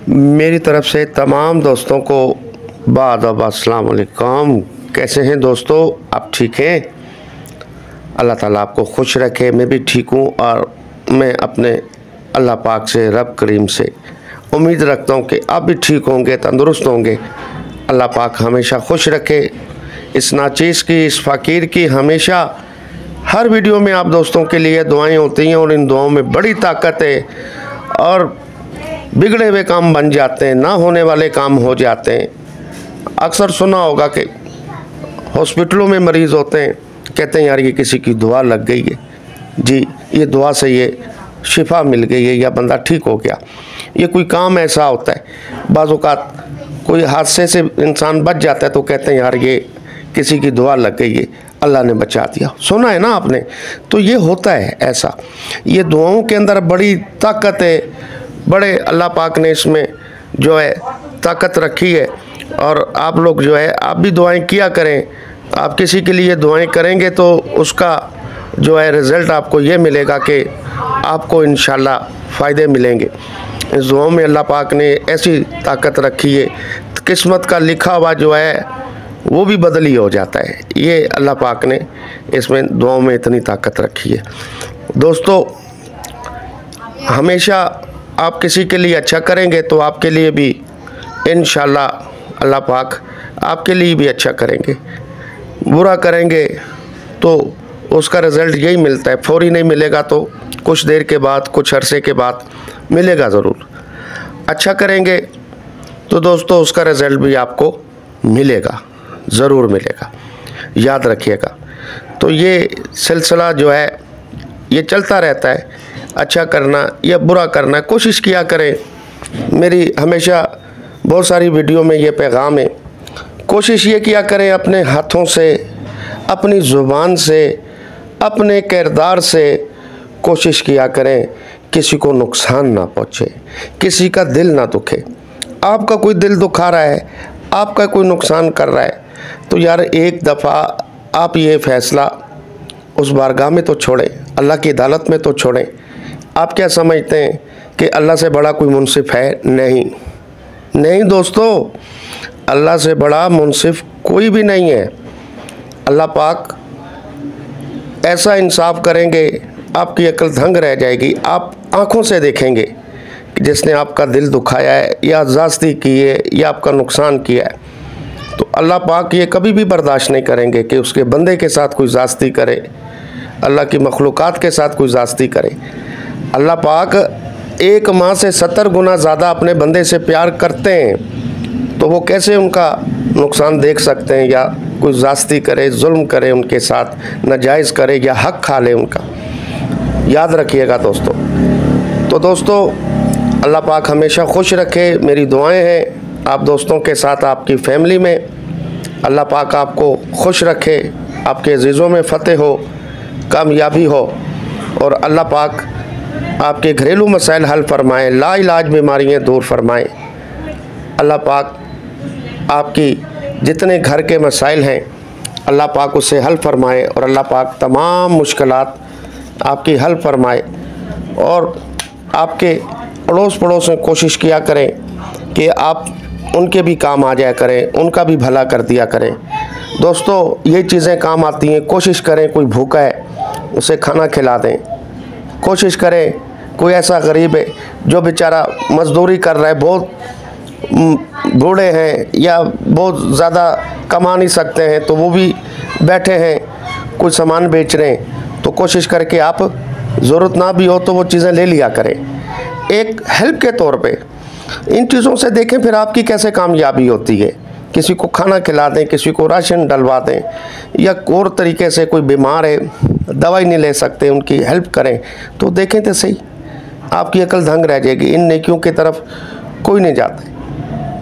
मेरी तरफ से तमाम दोस्तों को बादब अस्सलाम वालेकुम। कैसे हैं दोस्तों, आप ठीक हैं? अल्लाह ताला आपको खुश रखे। मैं भी ठीक हूँ और मैं अपने अल्लाह पाक से, रब करीम से उम्मीद रखता हूँ कि आप भी ठीक होंगे, तंदुरुस्त होंगे। अल्लाह पाक हमेशा खुश रखे। इस नाचीज़ की, इस फ़कीर की हमेशा हर वीडियो में आप दोस्तों के लिए दुआएं होती हैं और इन दुआओं में बड़ी ताकत है और बिगड़े हुए काम बन जाते हैं, ना होने वाले काम हो जाते हैं। अक्सर सुना होगा कि हॉस्पिटलों में मरीज़ होते हैं, कहते हैं यार ये किसी की दुआ लग गई है, जी ये दुआ से ये शिफा मिल गई है या बंदा ठीक हो गया। ये कोई काम ऐसा होता है, बाज़ औक़ात कोई हादसे से इंसान बच जाता है तो कहते हैं यार ये किसी की दुआ लग गई है, अल्लाह ने बचा दिया। सुना है ना आपने? तो ये होता है ऐसा। ये दुआओं के अंदर बड़ी ताकत है, बड़े अल्लाह पाक ने इसमें जो है ताकत रखी है। और आप लोग जो है आप भी दुआएं किया करें। आप किसी के लिए दुआएं करेंगे तो उसका जो है रिज़ल्ट आपको ये मिलेगा कि आपको इंशाल्लाह फ़ायदे मिलेंगे। इस दुआओं में अल्लाह पाक ने ऐसी ताकत रखी है, किस्मत का लिखा हुआ जो है वो भी बदली हो जाता है। ये अल्लाह पाक ने इसमें दुआओं में इतनी ताकत रखी है। दोस्तों, हमेशा आप किसी के लिए अच्छा करेंगे तो आपके लिए भी इंशाल्लाह अल्लाह पाक आपके लिए भी अच्छा करेंगे। बुरा करेंगे तो उसका रिज़ल्ट यही मिलता है, फौरी नहीं मिलेगा तो कुछ देर के बाद, कुछ अरसे के बाद मिलेगा ज़रूर। अच्छा करेंगे तो दोस्तों उसका रिज़ल्ट भी आपको मिलेगा, ज़रूर मिलेगा, याद रखिएगा। तो ये सिलसिला जो है ये चलता रहता है, अच्छा करना या बुरा करना, कोशिश किया करें। मेरी हमेशा बहुत सारी वीडियो में ये पैगाम है, कोशिश ये किया करें अपने हाथों से, अपनी ज़ुबान से, अपने किरदार से कोशिश किया करें किसी को नुकसान ना पहुँचे, किसी का दिल ना दुखे। आपका कोई दिल दुखा रहा है, आपका कोई नुकसान कर रहा है तो यार एक दफ़ा आप ये फ़ैसला उस बारगाह में तो छोड़ें, अल्लाह की अदालत में तो छोड़ें। आप क्या समझते हैं कि अल्लाह से बड़ा कोई मुनसिफ है? नहीं दोस्तों, अल्लाह से बड़ा मुनसिफ कोई भी नहीं है। अल्लाह पाक ऐसा इंसाफ करेंगे, आपकी अक्ल दंग रह जाएगी। आप आँखों से देखेंगे कि जिसने आपका दिल दुखाया है या ज़्यादती की है या आपका नुकसान किया है, तो अल्लाह पाक ये कभी भी बर्दाश्त नहीं करेंगे कि उसके बंदे के साथ कोई ज़्यादती करे, अल्लाह की मखलूक़ात के साथ कोई ज़्यादती करे। अल्लाह पाक एक माँ से 70 गुना ज़्यादा अपने बंदे से प्यार करते हैं, तो वो कैसे उनका नुकसान देख सकते हैं या कोई ज़्यादती करे, जुल्म करे उनके साथ, नाजायज़ करे या हक़ खा ले उनका। याद रखिएगा दोस्तों। तो दोस्तों, अल्लाह पाक हमेशा खुश रखे। मेरी दुआएं हैं आप दोस्तों के साथ, आपकी फैमिली में। अल्लाह पाक आपको खुश रखे, आपके अज़ीज़ों में फ़तेह हो, कामयाबी हो और अल्लाह पाक आपके घरेलू मसाइल हल फरमाएँ, लाइलाज बीमारियाँ दूर फरमाएँ। अल्लाह पाक आपकी जितने घर के मसाइल हैं अल्लाह पाक उससे हल फरमाए और अल्लाह पाक तमाम मुश्किलात आपकी हल फरमाए। और आपके अड़ोस पड़ोस में कोशिश किया करें कि आप उनके भी काम आ जाया करें, उनका भी भला कर दिया करें। दोस्तों, ये चीज़ें काम आती हैं। कोशिश करें कोई भूखा है उसे खाना खिला दें। कोशिश करें कोई ऐसा गरीब है जो बेचारा मज़दूरी कर रहा है, बहुत बूढ़े हैं या बहुत ज़्यादा कमा नहीं सकते हैं, तो वो भी बैठे हैं, कुछ सामान बेच रहे हैं, तो कोशिश करके आप ज़रूरत ना भी हो तो वो चीज़ें ले लिया करें, एक हेल्प के तौर पे। इन चीज़ों से देखें फिर आपकी कैसे कामयाबी होती है। किसी को खाना खिला दें, किसी को राशन डलवा दें, या और तरीके से कोई बीमार है, दवाई नहीं ले सकते, उनकी हेल्प करें, तो देखें तो सही, आपकी अकल दंग रह जाएगी। इन नेकियों की तरफ कोई नहीं जाता।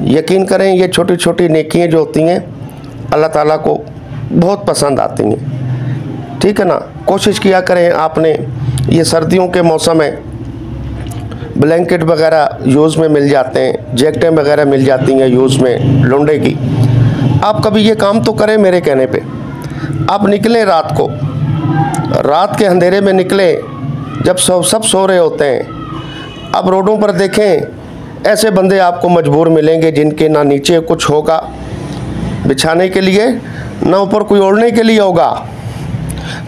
यकीन करें ये छोटी छोटी नेकियां जो होती हैं अल्लाह ताला को बहुत पसंद आती हैं, ठीक है ना। कोशिश किया करें आपने, ये सर्दियों के मौसम है, ब्लैंकेट वगैरह यूज़ में मिल जाते हैं, जैकेटें वगैरह मिल जाती हैं यूज़ में लुंडे की। आप कभी ये काम तो करें मेरे कहने पे। आप निकलें रात को, रात के अंधेरे में निकलें जब सब सो रहे होते हैं। आप रोडों पर देखें ऐसे बंदे आपको मजबूर मिलेंगे जिनके ना नीचे कुछ होगा बिछाने के लिए, ना ऊपर कोई ओढ़ने के लिए होगा,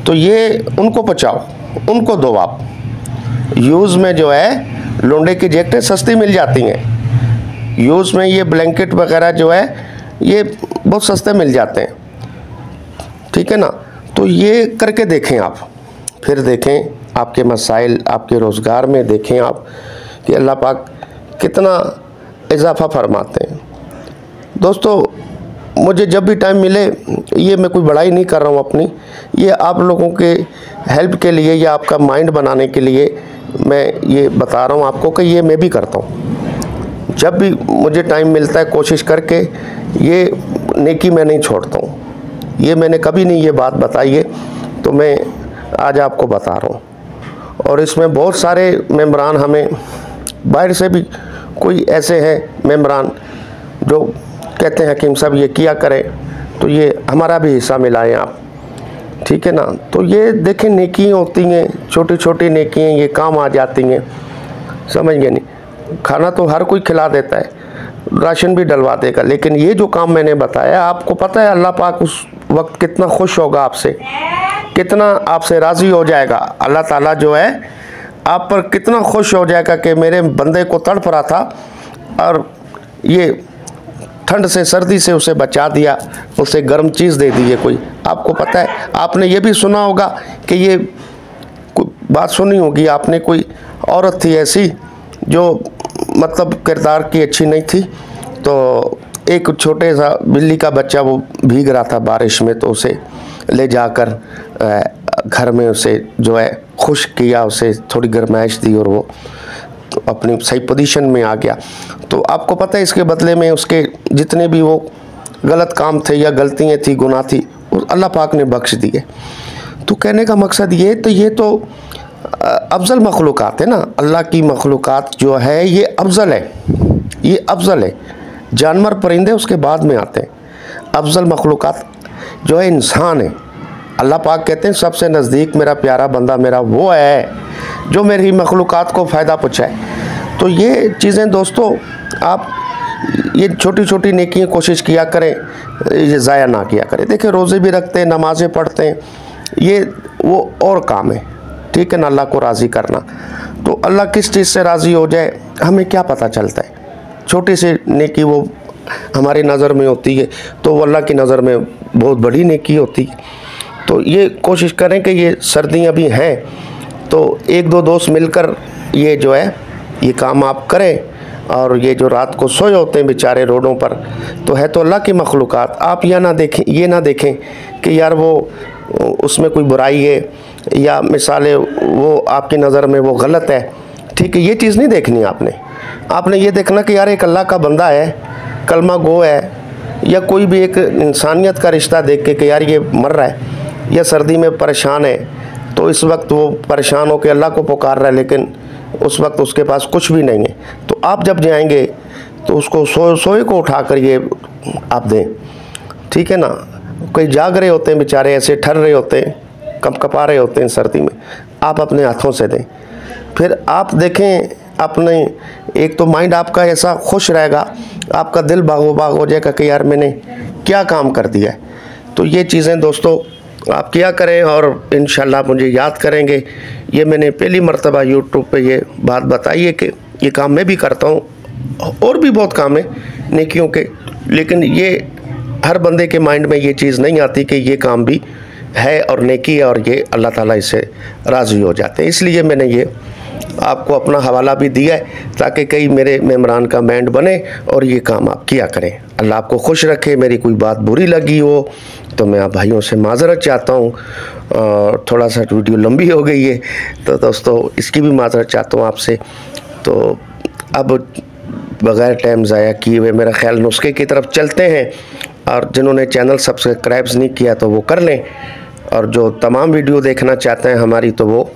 तो ये उनको बचाओ, उनको दो आप। यूज़ में जो है लोंडे की जैकेटें सस्ती मिल जाती हैं, यूज़ में ये ब्लैंकेट वगैरह जो है ये बहुत सस्ते मिल जाते हैं, ठीक है ना। तो ये करके देखें आप, फिर देखें आपके मसाइल, आपके रोज़गार में देखें आप कि अल्लाह पाक कितना इजाफ़ा फरमाते हैं। दोस्तों, मुझे जब भी टाइम मिले, ये मैं कोई बड़ाई नहीं कर रहा हूँ अपनी, ये आप लोगों के हेल्प के लिए या आपका माइंड बनाने के लिए मैं ये बता रहा हूँ आपको कि ये मैं भी करता हूँ। जब भी मुझे टाइम मिलता है कोशिश करके ये नेकी मैं नहीं छोड़ता हूँ। ये मैंने कभी नहीं ये बात बताई है, तो मैं आज आपको बता रहा हूँ। और इसमें बहुत सारे मेंबरान हमें बाहर से भी कोई ऐसे हैं मेंबरान जो कहते हैं हकीम साहब ये किया करें, तो ये हमारा भी हिस्सा मिलाएं आप, ठीक है ना। तो ये देखें नेकी होती हैं, छोटी छोटी नेकियाँ, ये काम आ जाती हैं, समझ गए नहीं। खाना तो हर कोई खिला देता है, राशन भी डलवा देगा, लेकिन ये जो काम मैंने बताया, आपको पता है अल्लाह पाक उस वक्त कितना खुश होगा आपसे, कितना आपसे राज़ी हो जाएगा। अल्लाह ताला जो है आप पर कितना खुश हो जाएगा कि मेरे बंदे को तड़प रहा था और ये ठंड से सर्दी से उसे बचा दिया, उसे गर्म चीज़ दे दी है कोई। आपको पता है, आपने ये भी सुना होगा कि ये बात सुनी होगी आपने, कोई औरत थी ऐसी जो मतलब किरदार की अच्छी नहीं थी, तो एक छोटे सा बिल्ली का बच्चा वो भीग रहा था बारिश में, तो उसे ले जाकर घर में उसे जो है खुश किया, उसे थोड़ी गर्माइश दी और वो अपनी सही पोजीशन में आ गया। तो आपको पता है इसके बदले में उसके जितने भी वो गलत काम थे या गलतियाँ थी, गुनाह थी, अल्लाह पाक ने बख्श दिए। तो कहने का मकसद ये तो अफजल मखलूक़ात है ना, अल्लाह की मखलूक़ात जो है ये अफजल है, ये अफजल है। जानवर परिंदे उसके बाद में आते हैं, अफजल मखलूक़ात जो है इंसान है। अल्लाह पाक कहते हैं सबसे नज़दीक मेरा प्यारा बंदा मेरा वो है जो मेरी मखलूक़ात को फ़ायदा पहुँचाए। तो ये चीज़ें दोस्तों, आप ये छोटी छोटी नेकियां कोशिश किया करें, ये ज़ाया ना किया करें। देखिए रोज़े भी रखते हैं, नमाज़ें पढ़ते हैं, ये वो और काम है, ठीक है ना, अल्लाह को राज़ी करना। तो अल्लाह किस चीज़ से राज़ी हो जाए हमें क्या पता चलता है। छोटी सी नेकी वो हमारी नज़र में होती है तो वो अल्लाह की नज़र में बहुत बड़ी नेकी होती है। तो ये कोशिश करें कि ये सर्दियाँ भी हैं तो एक दो दोस्त मिलकर ये जो है ये काम आप करें। और ये जो रात को सोए होते हैं बेचारे रोडों पर, तो है तो अल्लाह की मखलूक़ात, आप ये ना देखें कि यार वो उसमें कोई बुराई है या मिसालें वो आपकी नज़र में वो गलत है, ठीक है, ये चीज़ नहीं देखनी आपने ये देखना कि यार एक अल्लाह का बंदा है, कलमा गो है, या कोई भी एक इंसानियत का रिश्ता देख के कि यार ये मर रहा है या सर्दी में परेशान है, तो इस वक्त वो परेशान होकर अल्लाह को पुकार रहा है, लेकिन उस वक्त उसके पास कुछ भी नहीं है। तो आप जब जाएंगे तो उसको सोए को उठा कर ये आप दें, ठीक है ना। कोई जाग रहे होते हैं बेचारे, ऐसे ठर रहे होते हैं, कपा रहे होते हैं सर्दी में, आप अपने हाथों से दें। फिर आप देखें अपने, एक तो माइंड आपका ऐसा खुश रहेगा, आपका दिल बागो बाग हो जाएगा कि यार मैंने क्या काम कर दिया है। तो ये चीज़ें दोस्तों आप किया करें और इंशाल्लाह मुझे याद करेंगे। ये मैंने पहली मर्तबा यूट्यूब पे ये बात बताई है कि ये काम मैं भी करता हूँ, और भी बहुत काम है नेकियों के, लेकिन ये हर बंदे के माइंड में ये चीज़ नहीं आती कि ये काम भी है और नेकी है और ये अल्लाह ताला इससे राज़ी हो जाते हैं। इसलिए मैंने ये आपको अपना हवाला भी दिया है ताकि कई मेरे मेम्बरान का बैंड बने और ये काम आप किया करें। अल्लाह आपको खुश रखे। मेरी कोई बात बुरी लगी हो तो मैं आप भाइयों से माज़रत चाहता हूँ, और थोड़ा सा वीडियो लंबी हो गई है तो दोस्तों इसकी भी माज़रत चाहता हूँ आपसे। तो अब बग़ैर टाइम ज़ाया किए हुए मेरा ख्याल नुस्खे की तरफ चलते हैं, और जिन्होंने चैनल सब्सक्राइब नहीं किया तो वो कर लें, और जो तमाम वीडियो देखना चाहते हैं हमारी तो वो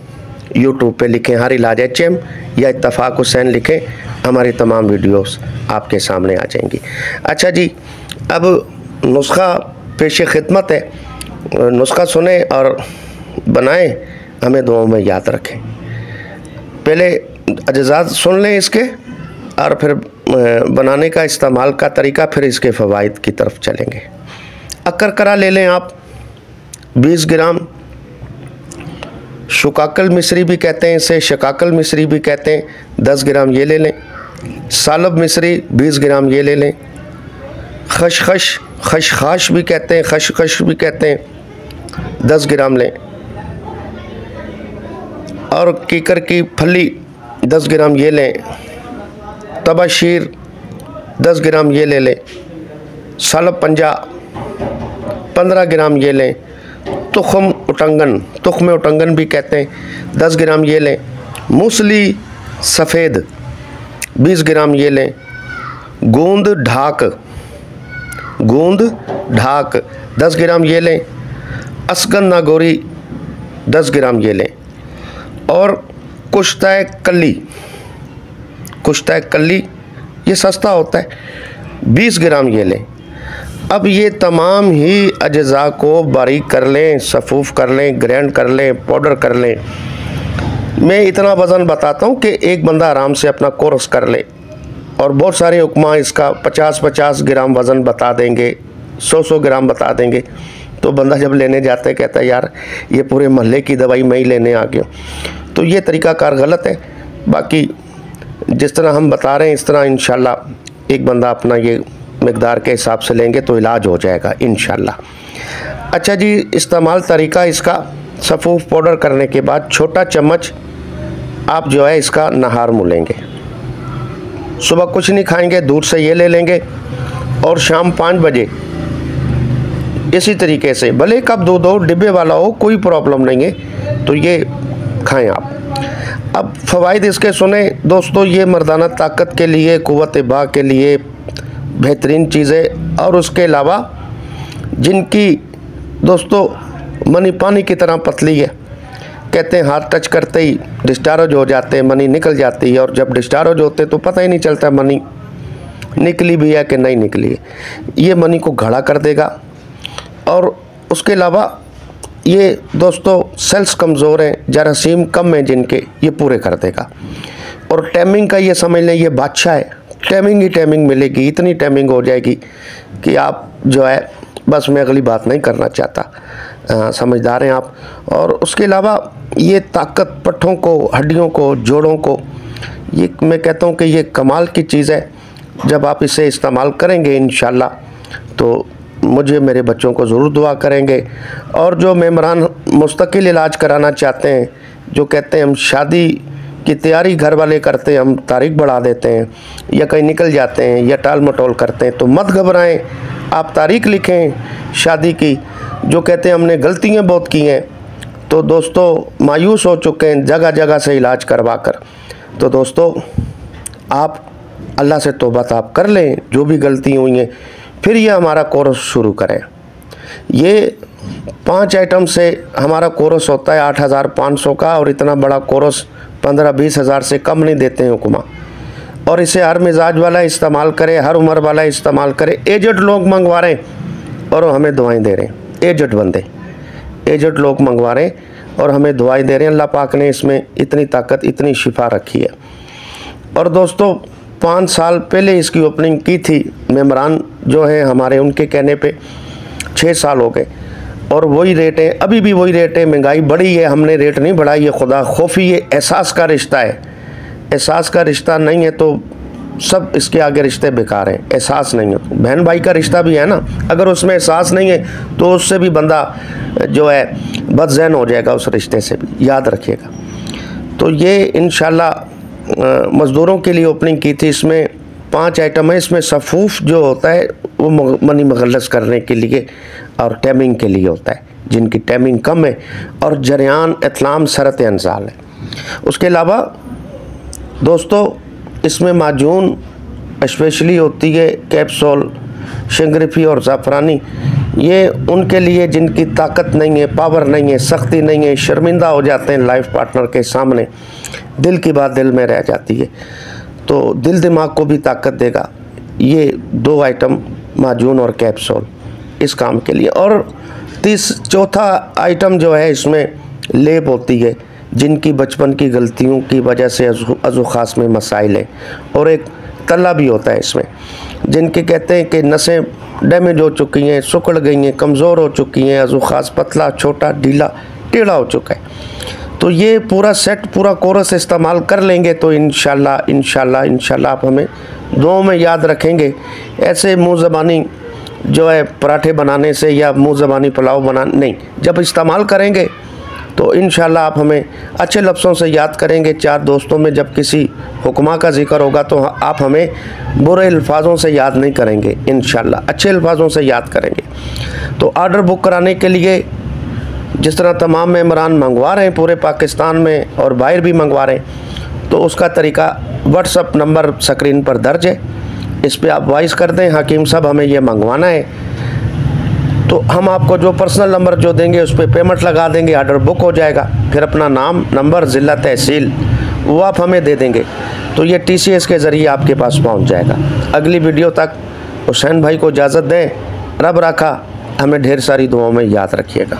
यूट्यूब पे लिखें हर इलाज HM या इत्तफ़ाक़ हुसैन लिखें, हमारी तमाम वीडियोस आपके सामने आ जाएंगी। अच्छा जी, अब नुस्खा पेश खिदमत है। नुस्खा सुने और बनाएं, हमें दुआओं में याद रखें। पहले अज्जात सुन लें इसके, और फिर बनाने का इस्तेमाल का तरीका, फिर इसके फ़वाइद की तरफ चलेंगे। अकरकरा ले लें आप 20 ग्राम, शुकाकल मिश्री भी कहते हैं इसे, शकाकल मिश्री भी कहते हैं, 10 ग्राम ये ले लें। सालब मिश्री 20 ग्राम ये ले लें। खशखाश भी कहते हैं, खशखश भी कहते हैं, 10 ग्राम लें। और कीकर की फली 10 ग्राम ये लें। तबाशीर 10 ग्राम ये ले लें। सालब पंजा 15 ग्राम ये लें। तुख्म उटंगन भी कहते हैं, 10 ग्राम ये लें। मूसली सफ़ेद 20 ग्राम ये लें। गोंद ढाक 10 ग्राम ये लें। असगन नागौरी 10 ग्राम ये लें। और कुश्ता कल्ली ये सस्ता होता है, 20 ग्राम ये लें। अब ये तमाम ही अज्जा को बारीक कर लें, सफ़ूफ़ कर लें, ग्राइंड कर लें, पाउडर कर लें। मैं इतना वज़न बताता हूँ कि एक बंदा आराम से अपना कोर्स कर ले। और बहुत सारे हुक्मा इसका 50-50 ग्राम वज़न बता देंगे, 100-100 ग्राम बता देंगे। तो बंदा जब लेने जाता है कहता है यार ये पूरे महल्ले की दवाई मैं ही लेने आ गया। तो ये तरीक़ाकार गलत है। बाकी जिस तरह हम बता रहे हैं इस तरह इंशाल्लाह एक बंदा अपना ये मिक़दार के हिसाब से लेंगे तो इलाज हो जाएगा इंशाल्लाह। अच्छा जी, इस्तेमाल तरीका इसका, सफ़ूफ़ पाउडर करने के बाद छोटा चम्मच आप जो है इसका नहार मुलेंगे। सुबह कुछ नहीं खाएंगे, दूध से ये ले लेंगे। और शाम 5 बजे इसी तरीके से, भले कप दूध हो, डिब्बे वाला हो, कोई प्रॉब्लम नहीं है, तो ये खाएं आप। अब फ़वाइद इसके सुने दोस्तों। ये मर्दाना ताकत के लिए, क़ुव्वत बा के लिए बेहतरीन चीज़ें। और उसके अलावा जिनकी दोस्तों मनी पानी की तरह पतली है, कहते हैं हाथ टच करते ही डिस्चार्ज हो जाते हैं, मनी निकल जाती है। और जब डिस्चार्ज होते तो पता ही नहीं चलता मनी निकली भी है कि नहीं निकली है। ये मनी को गाढ़ा कर देगा। और उसके अलावा ये दोस्तों सेल्स कमज़ोर हैं, जरासीम कम हैं जिनके, ये पूरे कर देगा। और टाइमिंग का ये समझ लें, ये बादशाह है। टाइमिंग ही टाइमिंग मिलेगी, इतनी टाइमिंग हो जाएगी कि आप जो है बस मैं अगली बात नहीं करना चाहता। समझदार हैं आप। और उसके अलावा ये ताकत पट्ठों को, हड्डियों को, जोड़ों को, ये मैं कहता हूँ कि ये कमाल की चीज़ है। जब आप इसे इस्तेमाल करेंगे इंशाल्लाह तो मुझे, मेरे बच्चों को ज़रूर दुआ करेंगे। और जो मेम्बरान मुस्तकिल इलाज कराना चाहते हैं, जो कहते हैं हम शादी की तैयारी घर वाले करते हैं, हम तारीख बढ़ा देते हैं या कहीं निकल जाते हैं या टाल मटोल करते हैं, तो मत घबराएं, आप तारीख लिखें शादी की। जो कहते हैं हमने गलतियां बहुत की हैं, तो दोस्तों मायूस हो चुके हैं जगह जगह से इलाज करवा कर। तो दोस्तों आप अल्लाह से तौबा ताब कर लें जो भी गलती हुई हैं, फिर ये हमारा कोर्स शुरू करें। ये 5 आइटम से हमारा कोर्स होता है 8,500 का। और इतना बड़ा कोर्स 15-20 हज़ार से कम नहीं देते हैं हुक्मा। और इसे हर मिजाज वाला इस्तेमाल करे, हर उम्र वाला इस्तेमाल करे। एजड लोग मंगवा रहे हैं और हमें दवाएं दे रहे हैं। एजड बंदे, एजड लोग मंगवा रहे हैं और हमें दवाएं दे रहे हैं। अल्लाह पाक ने इसमें इतनी ताकत, इतनी शिफा रखी है। और दोस्तों 5 साल पहले इसकी ओपनिंग की थी। मेम्बरान जो हैं हमारे, उनके कहने पे 6 साल हो गए और वही रेट है, अभी भी वही रेट है। महंगाई बढ़ी है, हमने रेट नहीं बढ़ाई है। खुदा खौफी ये एहसास का रिश्ता है। एहसास का रिश्ता नहीं है तो सब इसके आगे रिश्ते बेकार हैं। एहसास नहीं है तो बहन भाई का रिश्ता भी है ना, अगर उसमें एहसास नहीं है तो उससे भी बंदा जो है बदज़हन हो जाएगा, उस रिश्ते से भी, याद रखिएगा। तो ये इंशाल्लाह मज़दूरों के लिए ओपनिंग की थी। इसमें 5 आइटम है। इसमें सफ़ूफ़ जो होता है वो मनी मगलस करने के लिए और टाइमिंग के लिए होता है, जिनकी टाइमिंग कम है। और जरियान, इत्लाम, सरत अंजाल है। उसके अलावा दोस्तों इसमें माजून स्पेशली होती है, कैप्सूल, शिंगरिफी और ज़ाफ़रानी। ये उनके लिए जिनकी ताकत नहीं है, पावर नहीं है, सख्ती नहीं है, शर्मिंदा हो जाते हैं लाइफ पार्टनर के सामने, दिल की बात दिल में रह जाती है, तो दिल दिमाग को भी ताकत देगा ये 2 आइटम, माजून और कैप्सूल, इस काम के लिए। और चौथा आइटम जो है इसमें लेप होती है, जिनकी बचपन की गलतियों की वजह से अज़ु ख़ास में मसाइल है। और एक तल्ला भी होता है इसमें, जिनके कहते हैं कि नसें डैमेज हो चुकी हैं, सुकड़ गई हैं, कमज़ोर हो चुकी हैं, अज़ू ख़ास पतला, छोटा, ढीला, टेढ़ा हो चुका है। तो ये पूरा सेट, पूरा कोरस इस्तेमाल कर लेंगे तो इंशाल्लाह आप हमें दुआओं में याद रखेंगे। ऐसे मुँह ज़बानी जो है पराठे बनाने से या मुँह ज़बानी पुलाव बनाने नहीं, जब इस्तेमाल करेंगे तो इंशाल्लाह आप हमें अच्छे लफ्ज़ों से याद करेंगे। चार दोस्तों में जब किसी हुक्मा का ज़िक्र होगा तो आप हमें बुरे अल्फाज़ों से याद नहीं करेंगे, इंशाल्लाह अच्छे अल्फाज़ों से याद करेंगे। तो ऑर्डर बुक कराने के लिए जिस तरह तमाम मेम्बरान मंगवा रहे हैं पूरे पाकिस्तान में और बाहर भी मंगवा रहे हैं, तो उसका तरीका व्हाट्सअप नंबर स्क्रीन पर दर्ज है, इस पर आप वॉइस कर दें, हकीम साहब हमें ये मंगवाना है, तो हम आपको जो पर्सनल नंबर जो देंगे उस पर पेमेंट लगा देंगे, ऑर्डर बुक हो जाएगा। फिर अपना नाम, नंबर, ज़िला, तहसील वो आप हमें दे देंगे, तो ये TCS के ज़रिए आपके पास पहुंच जाएगा। अगली वीडियो तक हुसैन भाई को इजाज़त दें। रब रखा, हमें ढेर सारी दुआओं में याद रखिएगा।